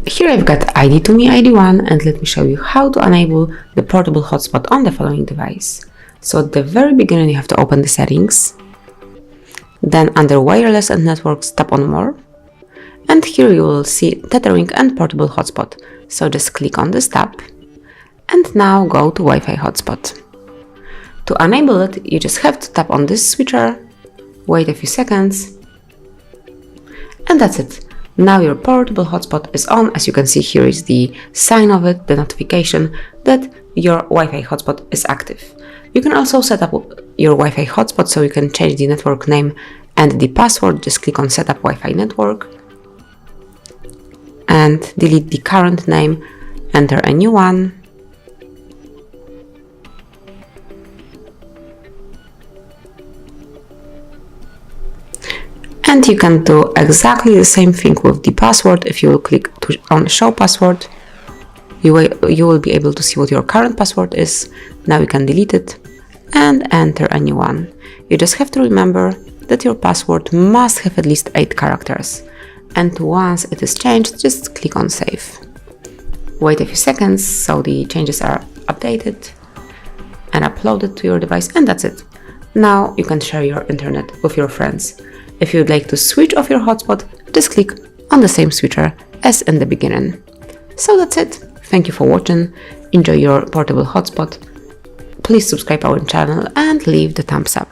Here I've got ID2ME ID1, and let me show you how to enable the portable hotspot on the following device. So at the very beginning you have to open the settings, then under wireless and networks tap on more, and here you will see tethering and portable hotspot. So just click on this tab and now go to Wi-Fi hotspot. To enable it, you just have to tap on this switcher, wait a few seconds, and that's it. Now your portable hotspot is on. As you can see, here is the sign of it, the notification that your Wi-Fi hotspot is active. You can also set up your Wi-Fi hotspot, so you can change the network name and the password. Just click on Setup Wi-Fi Network and delete the current name, enter a new one. And you can do exactly the same thing with the password. If you will click on Show Password, you will be able to see what your current password is. Now you can delete it and enter a new one. You just have to remember that your password must have at least 8 characters. And once it is changed, just click on Save. Wait a few seconds so the changes are updated and uploaded to your device, and that's it. Now you can share your internet with your friends. If you'd like to switch off your hotspot, just click on the same switcher as in the beginning. So that's it. Thank you for watching. Enjoy your portable hotspot. Please subscribe our channel and leave the thumbs up.